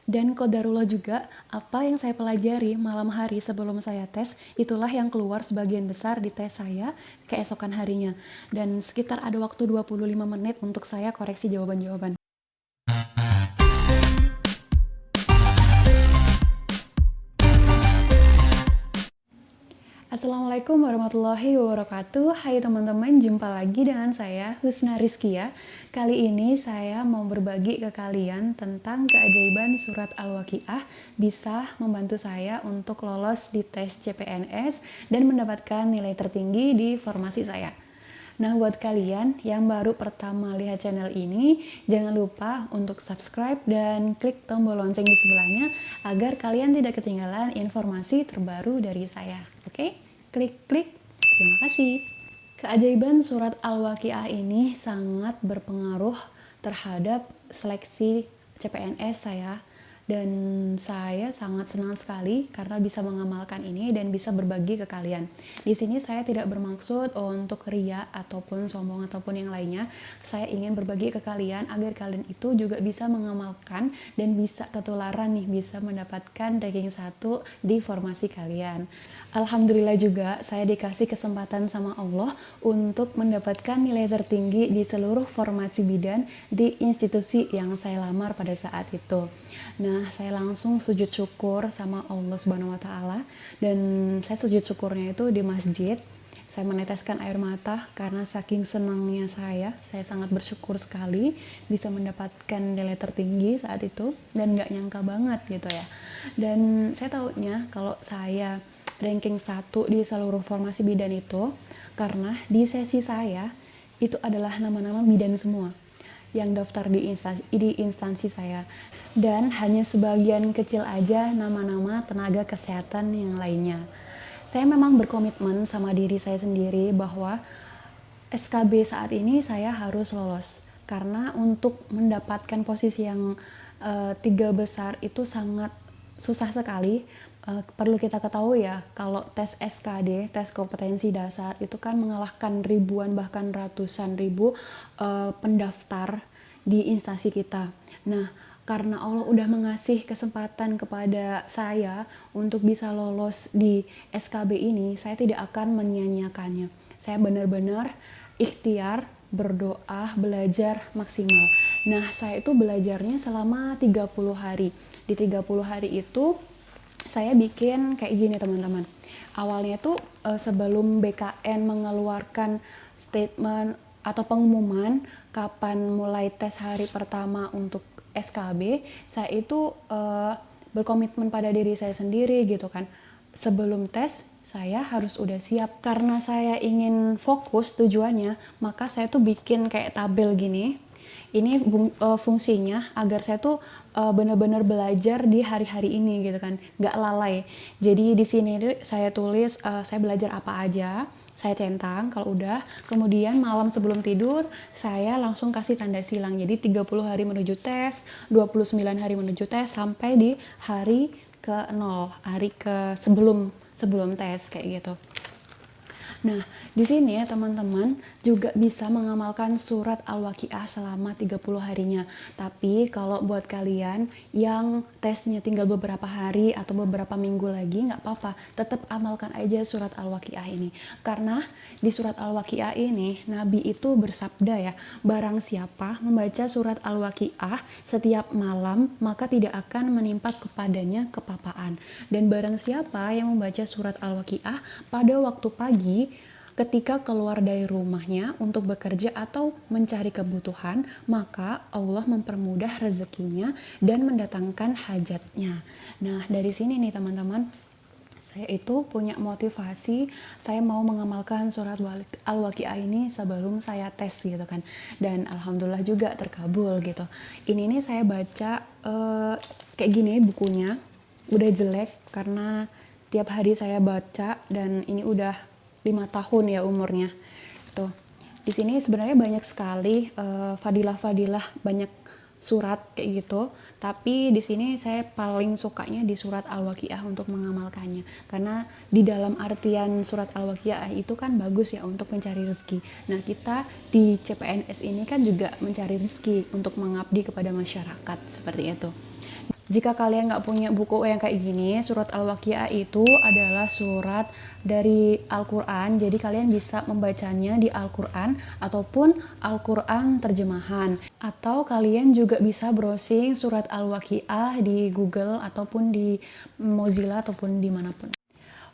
Dan qadarullah juga, apa yang saya pelajari malam hari sebelum saya tes, itulah yang keluar sebagian besar di tes saya keesokan harinya. Dan sekitar ada waktu 25 menit untuk saya koreksi jawaban-jawaban. Assalamualaikum warahmatullahi wabarakatuh. Hai teman-teman, jumpa lagi dengan saya Husna Rizkia. Kali ini saya mau berbagi ke kalian tentang keajaiban surat Al-Waqiah bisa membantu saya untuk lolos di tes CPNS dan mendapatkan nilai tertinggi di formasi saya. Nah, buat kalian yang baru pertama lihat channel ini, jangan lupa untuk subscribe dan klik tombol lonceng di sebelahnya agar kalian tidak ketinggalan informasi terbaru dari saya. Oke? Klik-klik. Terima kasih. Keajaiban surat Al-Waqiah ini sangat berpengaruh terhadap seleksi CPNS saya. Dan saya sangat senang sekali karena bisa mengamalkan ini dan bisa berbagi ke kalian. Di sini saya tidak bermaksud untuk ria ataupun sombong ataupun yang lainnya. Saya ingin berbagi ke kalian agar kalian itu juga bisa mengamalkan dan bisa ketularan nih, bisa mendapatkan ranking 1 di formasi kalian. Alhamdulillah juga saya dikasih kesempatan sama Allah untuk mendapatkan nilai tertinggi di seluruh formasi bidan di institusi yang saya lamar pada saat itu. Nah, saya langsung sujud syukur sama Allah Subhanahu wa taala, dan saya sujud syukurnya itu di masjid. Saya meneteskan air mata karena saking senangnya saya sangat bersyukur sekali bisa mendapatkan nilai tertinggi saat itu dan gak nyangka banget gitu ya. Dan saya taunya kalau saya ranking 1 di seluruh formasi bidan itu karena di sesi saya itu adalah nama-nama bidan semua yang daftar di instansi saya, dan hanya sebagian kecil aja nama-nama tenaga kesehatan yang lainnya. Saya memang berkomitmen sama diri saya sendiri bahwa SKB saat ini saya harus lolos, karena untuk mendapatkan posisi yang 3 besar itu sangat susah sekali. Perlu kita ketahui ya, kalau tes SKD, tes kompetensi dasar, itu kan mengalahkan ribuan bahkan ratusan ribu pendaftar di instansi kita. Nah, karena Allah udah mengasih kesempatan kepada saya untuk bisa lolos di SKB ini, saya tidak akan menyia-nyiakannya. Saya benar-benar ikhtiar, berdoa, belajar maksimal. Nah, saya itu belajarnya selama 30 hari. Di 30 hari itu saya bikin kayak gini teman-teman. Awalnya tuh sebelum BKN mengeluarkan statement atau pengumuman kapan mulai tes hari pertama untuk SKB, saya itu berkomitmen pada diri saya sendiri gitu kan. Sebelum tes saya harus udah siap. Karena saya ingin fokus tujuannya, maka saya tuh bikin kayak tabel gini. Ini fungsinya agar saya tuh benar-benar belajar di hari-hari ini gitu kan, nggak lalai. Jadi di sini saya tulis saya belajar apa aja, saya centang kalau udah, kemudian malam sebelum tidur saya langsung kasih tanda silang. Jadi 30 hari menuju tes, 29 hari menuju tes, sampai di hari ke 0, hari ke sebelum tes kayak gitu. Nah, di sini ya teman-teman juga bisa mengamalkan surat Al-Waqiah selama 30 harinya. Tapi kalau buat kalian yang tesnya tinggal beberapa hari atau beberapa minggu lagi, nggak apa-apa, tetap amalkan aja surat Al-Waqiah ini. Karena di surat Al-Waqiah ini Nabi itu bersabda ya, barang siapa membaca surat Al-Waqiah setiap malam maka tidak akan menimpa kepadanya kepapaan. Dan barang siapa yang membaca surat Al-Waqiah pada waktu pagi ketika keluar dari rumahnya untuk bekerja atau mencari kebutuhan, maka Allah mempermudah rezekinya dan mendatangkan hajatnya. Nah, dari sini nih teman-teman, saya itu punya motivasi, saya mau mengamalkan surat Al-Waqiah ini sebelum saya tes gitu kan. Dan alhamdulillah juga terkabul gitu. Ini nih saya baca kayak gini bukunya, udah jelek karena tiap hari saya baca, dan ini udah 5 tahun ya umurnya. Tuh. Di sini sebenarnya banyak sekali fadilah-fadilah, banyak surat kayak gitu. Tapi di sini saya paling sukanya di surat Al-Waqiah untuk mengamalkannya. Karena di dalam artian surat Al-Waqiah itu kan bagus ya untuk mencari rezeki. Nah, kita di CPNS ini kan juga mencari rezeki untuk mengabdi kepada masyarakat, seperti itu. Jika kalian nggak punya buku yang kayak gini, surat Al-Waqiah itu adalah surat dari Al-Quran. Jadi kalian bisa membacanya di Al-Quran ataupun Al-Quran terjemahan. Atau kalian juga bisa browsing surat Al-Waqiah di Google ataupun di Mozilla ataupun dimanapun.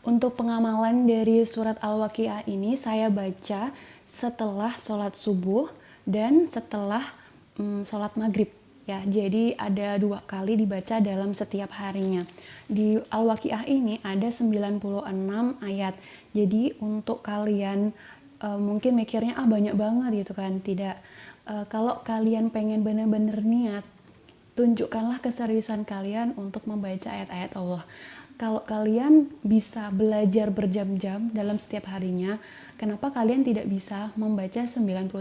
Untuk pengamalan dari surat Al-Waqiah ini saya baca setelah sholat subuh dan setelah sholat maghrib. Ya, jadi ada 2 kali dibaca dalam setiap harinya. Di Al-Waqiah ini ada 96 ayat. Jadi untuk kalian mungkin mikirnya banyak banget gitu kan. Tidak. Kalau kalian pengen bener-bener niat, tunjukkanlah keseriusan kalian untuk membaca ayat-ayat Allah. Kalau kalian bisa belajar berjam-jam dalam setiap harinya, kenapa kalian tidak bisa membaca 96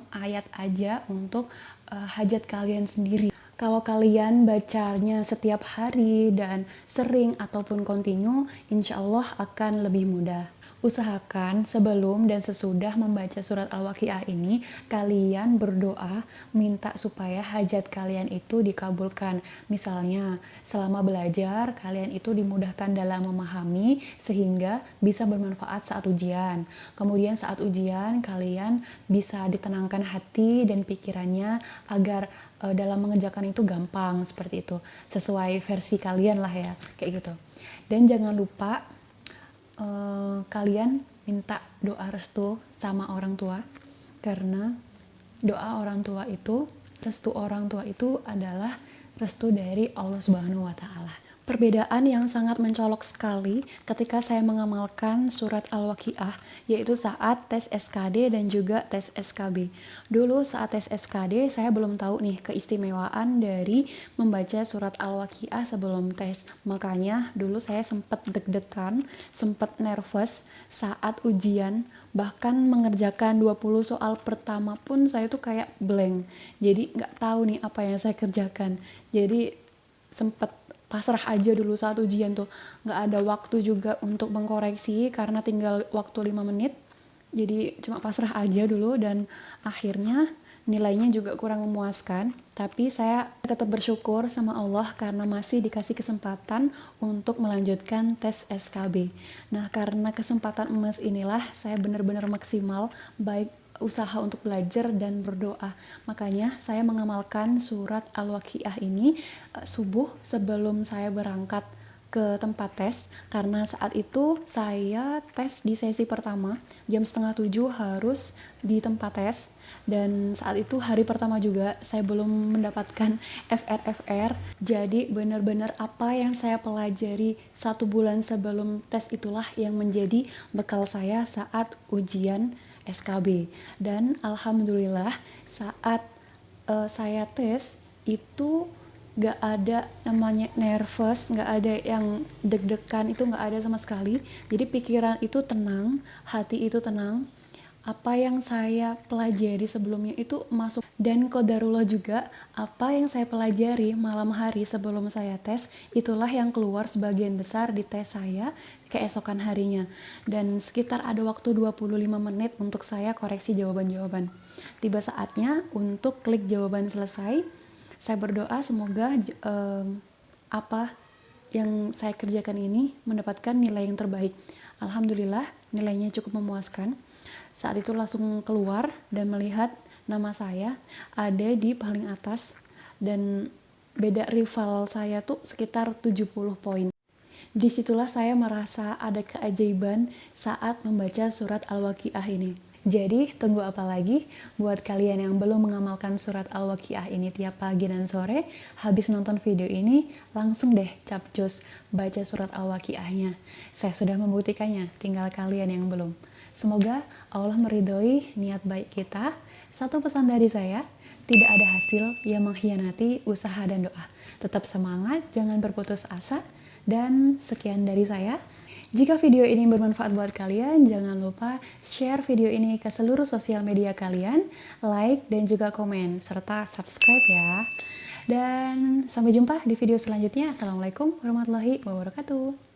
ayat aja untuk hajat kalian sendiri? Kalau kalian bacanya setiap hari dan sering ataupun kontinu, insya Allah akan lebih mudah. Usahakan sebelum dan sesudah membaca surat Al-Waqiah ini, kalian berdoa minta supaya hajat kalian itu dikabulkan. Misalnya, selama belajar, kalian itu dimudahkan dalam memahami sehingga bisa bermanfaat saat ujian. Kemudian saat ujian, kalian bisa ditenangkan hati dan pikirannya agar dalam mengerjakan itu gampang, seperti itu. Sesuai versi kalian lah ya, kayak gitu. Dan jangan lupa kalian minta doa restu sama orang tua, karena doa orang tua itu, restu orang tua itu adalah restu dari Allah Subhanahu wa Ta'ala. Perbedaan yang sangat mencolok sekali ketika saya mengamalkan surat Al-Waqiah, yaitu saat tes SKD dan juga tes SKB. Dulu saat tes SKD saya belum tahu nih keistimewaan dari membaca surat Al-Waqiah sebelum tes. Makanya dulu saya sempat deg-degan, sempat nervous saat ujian, bahkan mengerjakan 20 soal pertama pun saya tuh kayak blank. Jadi nggak tahu nih apa yang saya kerjakan. Jadi sempat pasrah aja dulu saat ujian tuh, nggak ada waktu juga untuk mengkoreksi karena tinggal waktu 5 menit. Jadi cuma pasrah aja dulu dan akhirnya nilainya juga kurang memuaskan. Tapi saya tetap bersyukur sama Allah karena masih dikasih kesempatan untuk melanjutkan tes SKB. Nah, karena kesempatan emas inilah saya benar-benar maksimal baik usaha untuk belajar dan berdoa. Makanya saya mengamalkan surat Al-Waqiah ini subuh sebelum saya berangkat ke tempat tes, karena saat itu saya tes di sesi pertama jam 6:30 harus di tempat tes, dan saat itu hari pertama juga saya belum mendapatkan FR. Jadi benar-benar apa yang saya pelajari 1 bulan sebelum tes itulah yang menjadi bekal saya saat ujian SKB. Dan alhamdulillah saat saya tes itu gak ada namanya nervous, gak ada yang deg-degan, itu gak ada sama sekali. Jadi pikiran itu tenang, hati itu tenang. Apa yang saya pelajari sebelumnya itu masuk, dan qadarullah juga apa yang saya pelajari malam hari sebelum saya tes itulah yang keluar sebagian besar di tes saya keesokan harinya. Dan sekitar ada waktu 25 menit untuk saya koreksi jawaban-jawaban. Tiba saatnya untuk klik jawaban selesai. Saya berdoa semoga apa yang saya kerjakan ini mendapatkan nilai yang terbaik. Alhamdulillah nilainya cukup memuaskan. Saat itu langsung keluar dan melihat nama saya ada di paling atas, dan beda rival saya tuh sekitar 70 poin. Disitulah saya merasa ada keajaiban saat membaca surat Al-Waqiah ini. Jadi tunggu apa lagi buat kalian yang belum mengamalkan surat Al-Waqiah ini tiap pagi dan sore, habis nonton video ini langsung deh capcus baca surat Al-Waqiahnya. Saya sudah membuktikannya, tinggal kalian yang belum. Semoga Allah meridhoi niat baik kita. Satu pesan dari saya, tidak ada hasil yang mengkhianati usaha dan doa. Tetap semangat, jangan berputus asa. Dan sekian dari saya. Jika video ini bermanfaat buat kalian, jangan lupa share video ini ke seluruh sosial media kalian, like dan juga komen, serta subscribe ya. Dan sampai jumpa di video selanjutnya. Assalamualaikum warahmatullahi wabarakatuh.